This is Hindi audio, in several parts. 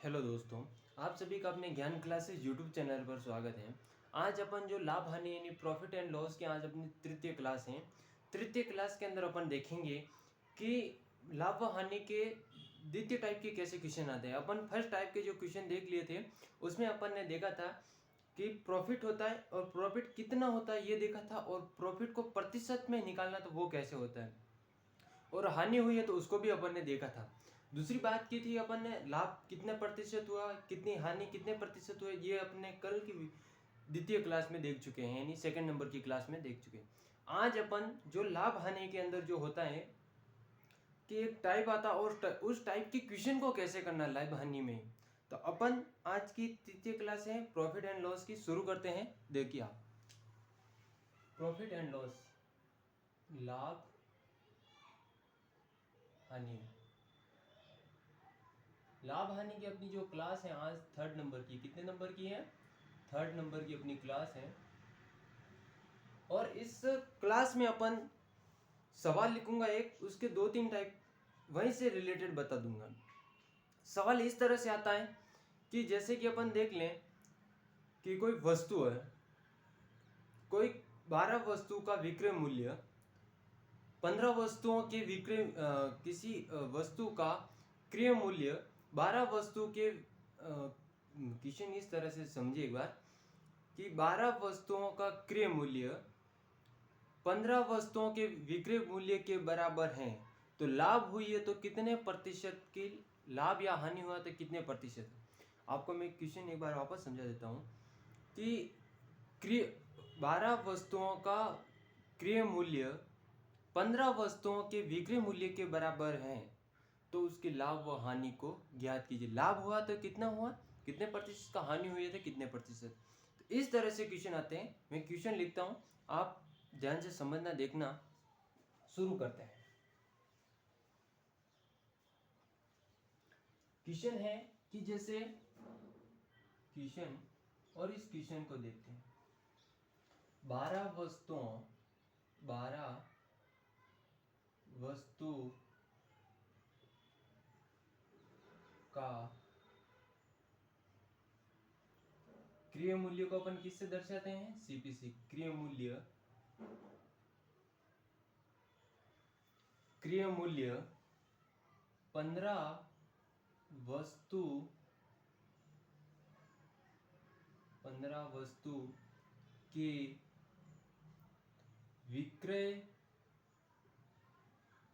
हेलो दोस्तों, आप सभी का अपने ज्ञान क्लासेस यूट्यूब चैनल पर स्वागत है। आज अपन जो लाभ हानि यानी प्रॉफिट एंड लॉस की आज अपनी तृतीय क्लास है। तृतीय क्लास के अंदर अपन देखेंगे कि लाभ व हानि के द्वितीय टाइप के कैसे क्वेश्चन आते हैं। अपन फर्स्ट टाइप के जो क्वेश्चन देख लिए थे उसमें अपन ने देखा था कि प्रॉफिट होता है और प्रॉफिट कितना होता है ये देखा था, और प्रॉफिट को प्रतिशत में निकालना तो वो कैसे होता है, और हानि हुई है तो उसको भी अपन ने देखा था। दूसरी बात की थी अपन ने लाभ कितने प्रतिशत हुआ, कितनी हानि कितने प्रतिशत हुए, ये अपने कल की द्वितीय क्लास में देख चुके हैं, यानी सेकंड नंबर की क्लास में देख चुके हैं। आज अपन जो लाभ हानि के अंदर जो होता है कि एक टाइप आता और उस टाइप की क्वेश्चन को कैसे करना लाभ हानि में, तो अपन आज की तृतीय क्लास है प्रॉफिट एंड लॉस की शुरू करते हैं। देखिए आप, प्रॉफिट एंड लॉस, लाभ हानि। लाभ हानि की अपनी जो क्लास है आज थर्ड नंबर की, कितने नंबर की है? थर्ड नंबर की अपनी क्लास है। और इस क्लास में अपन सवाल लिखूंगा एक, उसके दो तीन टाइप वहीं से रिलेटेड बता दूंगा। सवाल इस तरह से आता है कि जैसे कि अपन देख लें कि कोई वस्तु है, कोई 12 वस्तु का विक्रय मूल्य 15 वस्तुओं के विक्रय किसी वस्तु का क्रय मूल्य 12 वस्तु के क्वेश्चन इस तरह से समझिए एक बार कि 12 वस्तुओं का क्रय मूल्य 15 वस्तुओं के विक्रय मूल्य के बराबर है, तो लाभ हुई है तो कितने प्रतिशत की लाभ या हानि हुआ तो कितने प्रतिशत। आपको मैं क्वेश्चन एक बार वापस समझा देता हूँ कि क्रय 12 वस्तुओं का क्रय मूल्य 15 वस्तुओं के विक्रय मूल्य के बराबर है, तो उसके लाभ व हानि को ज्ञात कीजिए। लाभ हुआ तो कितना हुआ, कितने प्रतिशत का, हानि हुई है तो कितने प्रतिशत। तो इस तरह से क्वेश्चन आते हैं। मैं क्वेश्चन लिखता हूँ, आप ध्यान से समझना, देखना। शुरू करते हैं। क्वेश्चन है कि जैसे क्वेश्चन, और इस क्वेश्चन को देखते हैं। 12 वस्तु का क्रय मूल्य को अपन किससे दर्शाते हैं? सीपीसी। क्रय मूल्य 15 वस्तु के विक्रय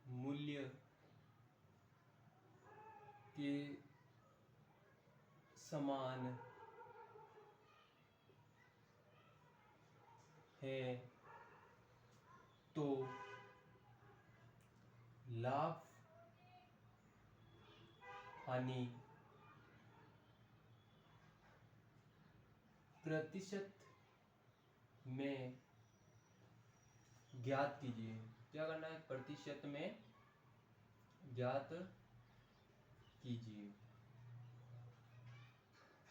मूल्य के समान है, तो लाभ हानि प्रतिशत में ज्ञात कीजिए। क्या करना है? प्रतिशत में ज्ञात कीजिए।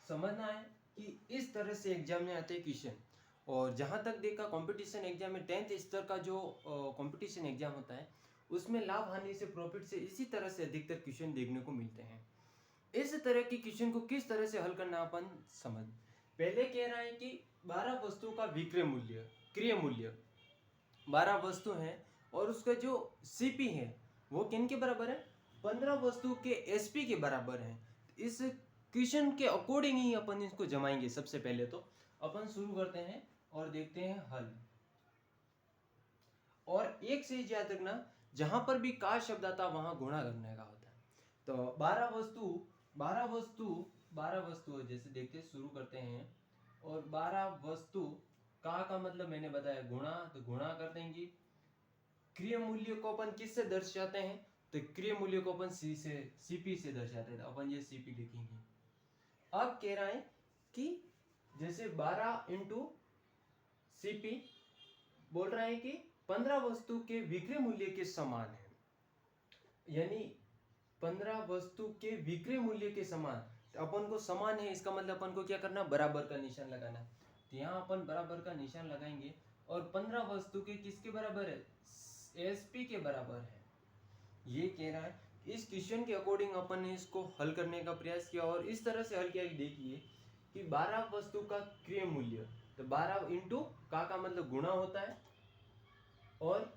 समझना है कि इस तरह से एग्जाम में आते हैं क्वेश्चन। और जहां तक देखा कंपटीशन एग्जाम में 10th स्तर का जो कंपटीशन एग्जाम होता है उसमें लाभ हानि से प्रॉफिट से इसी तरह से अधिकतर क्वेश्चन देखने को मिलते हैं। इस तरह के क्वेश्चन को किस तरह से हल करना अपन समझ। पहले कह रहा है कि 12 वस्तु का विक्रय मूल्य, क्रय मूल्य 12 वस्तु हैं और उसका जो सीपी है वो किन के बराबर है? 15 वस्तु के एसपी के बराबर है। इस क्वेश्चन के अकॉर्डिंग ही अपन इसको जमाएंगे। सबसे पहले तो अपन शुरू करते हैं और देखते हैं हल। और एक चीज याद रखना, जहां पर भी का शब्द आता वहां गुणा करने का होता है। तो 12 वस्तु जैसे देखते शुरू करते हैं। और 12 वस्तु का मतलब मैंने बताया गुणा, तो गुणा कर देंगे। क्रय मूल्य को अपन किससे दर्शाते हैं? तो क्रय मूल्य को अपन सीपी से दर्शाते हैं, तो अपन ये सीपी लिखेंगे। अब कह रहा है कि जैसे 12 इंटू सीपी बोल रहा है कि 15 वस्तु के विक्रय मूल्य के समान है, यानी 15 वस्तु के विक्रय मूल्य के समान। तो अपन को समान है, इसका मतलब अपन को क्या करना? बराबर का निशान लगाना। तो यहाँ अपन बराबर का निशान लगाएंगे। और 15 वस्तु के किसके बराबर है? एसपी के बराबर है। ये कह रहा है इस क्वेश्चन के अकॉर्डिंग अपन ने इसको हल करने का प्रयास किया और इस तरह से हल किया कि देखिए कि 12 वस्तु का क्रय मूल्य, तो 12 इंटू का मतलब गुणा होता है और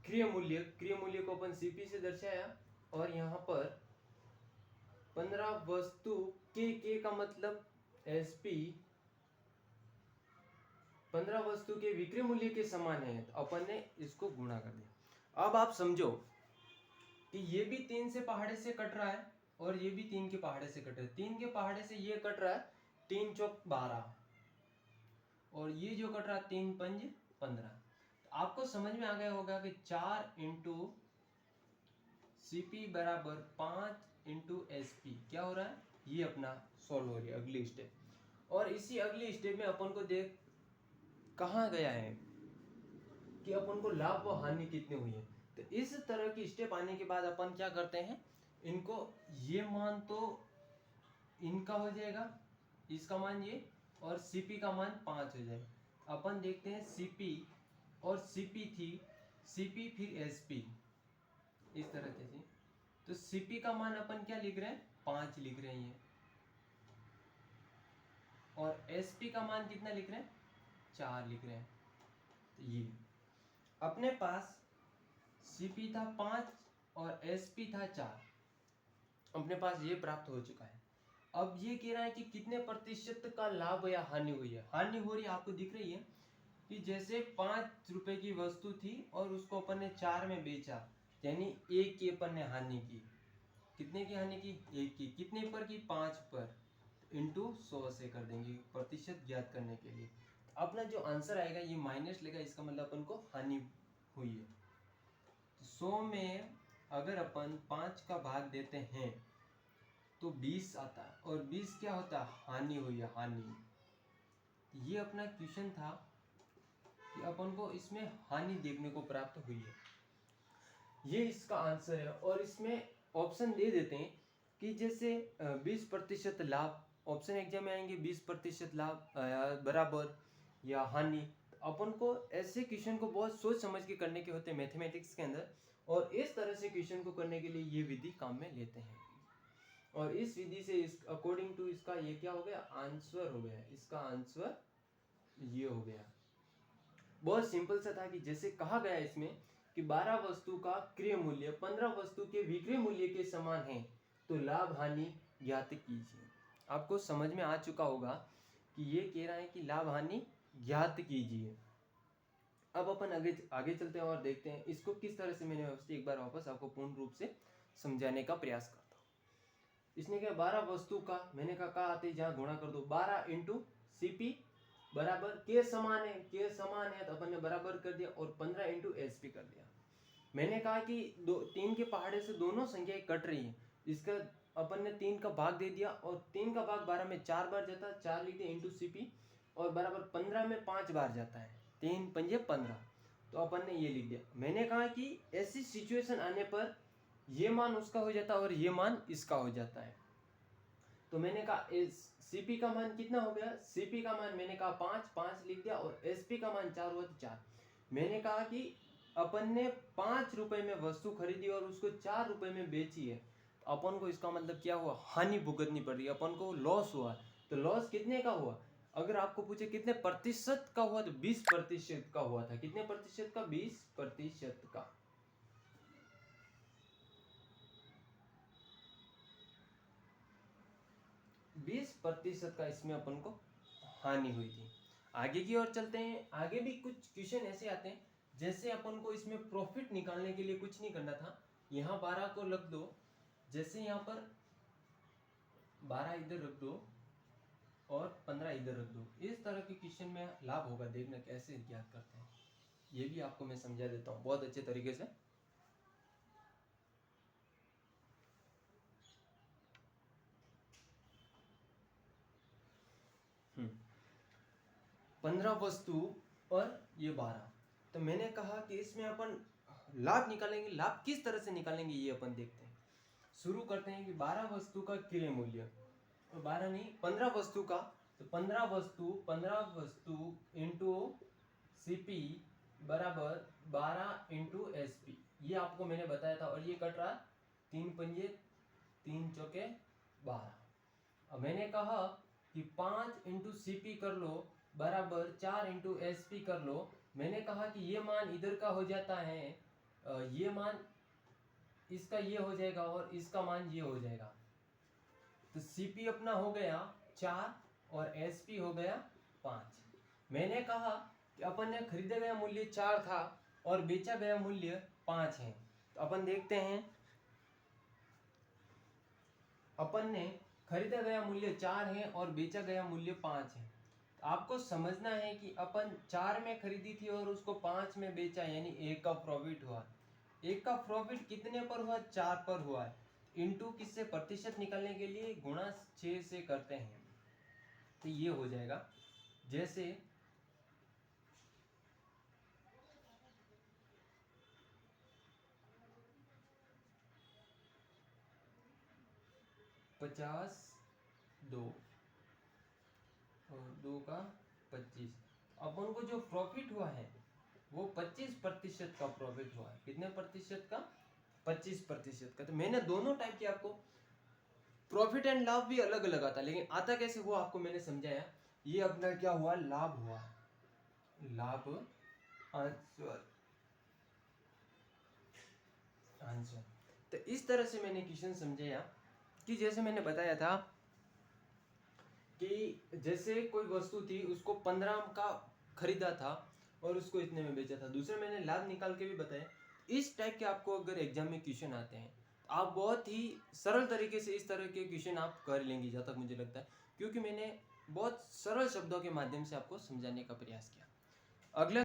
क्रय मूल्य को अपन सीपी से दर्शाया और यहाँ पर 15 वस्तु के का मतलब एसपी 15 वस्तु के विक्रय मूल्य के समान है, तो अपन ने इसको गुणा कर दिया। अब आप समझो कि ये भी 3 से पहाड़े से कट रहा है और ये भी 3 के पहाड़े से कट रहा है। 3 के पहाड़े से ये कट रहा है 3 चौक 12 और ये जो कट रहा है 3 पंज 15। तो आपको समझ में आ गया होगा कि 4 इंटू सीपी बराबर 5 इंटू एसपी क्या हो रहा है, ये अपना सॉल्व हो रही है अगली स्टेप। और इसी अगली स्टेप में अपन को देख कहाँ गया है कि अपन को लाभ व हानि कितनी हुई है। तो इस तरह की स्टेप आने के बाद अपन क्या करते हैं, इनको ये मान तो इनका हो जाएगा, इसका मान ये और सीपी का मान 5 हो जाएगा। अपन देखते हैं सीपी और सीपी थी, सीपी फिर एसपी इस तरह से। तो सीपी का मान अपन क्या लिख रहे हैं 5 लिख रहे हैं और एसपी का मान कितना लिख रहे हैं 4 लिख रहे हैं। तो ये अपने पास सीपी था 5 और एसपी था 4, अपने पास ये प्राप्त हो चुका है। अब ये कह रहा है कि कितने प्रतिशत का लाभ या हानि हुई है। हानि हो रही है आपको दिख रही है कि जैसे 5 रुपए की वस्तु थी और उसको अपन ने 4 में बेचा, यानी 1 की अपन ने हानि की। कितने की हानि की 1 की, कितने पर की 5 पर, इंटू 100 से कर देंगे प्रतिशत ज्ञात करने के लिए। अपना जो आंसर आएगा ये माइनस लेगा, इसका मतलब अपन को हानि हुई है। 100 में अगर अपन 5 का भाग देते हैं तो 20 आता है और 20 क्या होता है हानि हुई है, हानि। ये अपना क्वेश्चन था कि अपन को इसमें हानि देखने को प्राप्त हुई है, ये इसका आंसर है। और इसमें ऑप्शन दे देते हैं कि जैसे 20% लाभ, ऑप्शन एग्जाम में आएंगे 20% लाभ बराबर या हानि। अपन को ऐसे क्वेश्चन को बहुत सोच समझ के करने के होते हैं मैथमेटिक्स के अंदर, और इस तरह से क्वेश्चन को करने के लिए ये विधि काम में लेते हैं। और इस विधि से इस अकॉर्डिंग टू इसका ये क्या हो गया आंसर हो गया, इसका आंसर ये हो गया। बहुत सिंपल सा था कि जैसे कहा गया इसमें कि 12 वस्तु का क्रय मूल्य 15 वस्तु के विक्रय मूल्य के समान है, तो लाभ हानि ज्ञात कीजिए। आपको समझ में आ चुका होगा कि ये कह रहा है कि लाभ हानि ज्ञात कीजिए। अब अपन आगे चलते हैं और देखते हैं इसको किस तरह से मैंने व्यवस्थित एक बार वापस आपको पूर्ण रूप से समझाने का प्रयास करता हूँ। इसने क्या 12 वस्तु का मैंने कहा आते जहाँ गुणा कर दो 12 इंटू सीपी बराबर के समान है, के समान है तो अपन ने बराबर कर दिया और 15 इंटू एसपी कर दिया। मैंने कहा कि 3 के पहाड़े से दोनों संख्याएं कट रही है, इसका अपन ने 3 का भाग दे दिया और 3 का भाग 12 में 4 बार जाता है, 4 लिख दिया इंटू सीपी और बराबर 15 में 5 बार जाता है, 3 पंजे 15, तो अपन ने ये लिख दिया। मैंने कहा कि ऐसी सिचुएशन आने पर ये मान उसका हो जाता है और ये मान इसका हो जाता है। तो मैंने कहा सीपी का मान कितना हो गया, सीपी का मान मैंने कहा 5 लिख दिया और एसपी का मान 4 हुआ तो 4। मैंने कहा कि अपन ने 5 रुपए में वस्तु खरीदी और उसको 4 रुपए में बेची है, तो अपन को इसका मतलब क्या हुआ हानि भुगतनी पड़ रही है, अपन को लॉस हुआ। तो लॉस कितने का हुआ, अगर आपको पूछे कितने प्रतिशत का हुआ तो 20% का हुआ था। कितने प्रतिशत का 20% का। बीस प्रतिशत का इसमें अपन को हानि हुई थी। आगे की ओर चलते हैं। आगे भी कुछ क्वेश्चन ऐसे आते हैं जैसे अपन को इसमें प्रॉफिट निकालने के लिए कुछ नहीं करना था, यहाँ 12 को रख दो, जैसे यहाँ पर 12 इधर रख दो और 15 इधर रख दो, इस तरह के क्वेश्चन में लाभ होगा। देखना कैसे ज्ञात करते हैं, ये भी आपको मैं समझा देता हूँ बहुत अच्छे तरीके से। 15 वस्तु और ये 12, तो मैंने कहा कि इसमें अपन लाभ निकालेंगे। लाभ किस तरह से निकालेंगे ये अपन देखते हैं। शुरू करते हैं कि 12 वस्तु का क्रय मूल्य, 12 नहीं 15 वस्तु का, तो 15 वस्तु इंटू सीपी बराबर 12 इंटू एसपी, ये आपको मैंने बताया था, और ये कट रहा 3 पंजे 3 चौके 12। अब मैंने कहा कि 5 इंटू CP कर लो बराबर 4 इंटू SP कर लो। मैंने कहा कि ये मान इधर का हो जाता है, ये मान इसका ये हो जाएगा और इसका मान ये हो जाएगा। तो CP अपना हो गया 4 और SP हो गया 5। मैंने कहा कि अपन ने खरीदा गया मूल्य 4 था और बेचा गया मूल्य 5 है। तो अपन देखते हैं, अपन ने खरीदा गया मूल्य 4 है और बेचा गया मूल्य 5 है। तो आपको समझना है कि अपन 4 में खरीदी थी और उसको 5 में बेचा, यानी 1 का प्रॉफिट हुआ। 1 का प्रॉफिट कितने पर हुआ? 4 पर हुआ है। इनटू किससे? प्रतिशत निकालने के लिए गुणा 6 से करते हैं। तो ये हो जाएगा, जैसे पचास 2 और 2 का 25। अपन को जो प्रॉफिट हुआ है वो 25% का प्रॉफिट हुआ है। कितने प्रतिशत का? 25% का। तो मैंने दोनों टाइप के आपको प्रॉफिट एंड लाभ भी अलग अलग आता, लेकिन आता कैसे वो आपको मैंने समझाया। ये अपना क्या हुआ? लाभ हुआ, लाभ आंसर। तो इस तरह से मैंने क्वेश्चन समझाया कि जैसे मैंने बताया था कि जैसे कोई वस्तु थी, उसको 15 का खरीदा था और उसको इतने में बेचा था। दूसरे मैंने लाभ निकाल के भी बताया। इस टाइप के आपको अगर एग्जाम में क्वेश्चन आते हैं, आप बहुत ही सरल तरीके से इस तरह के क्वेश्चन आप कर लेंगे, जहाँ तक मुझे लगता है, क्योंकि मैंने बहुत सरल शब्दों के माध्यम से आपको समझाने का प्रयास किया। अगला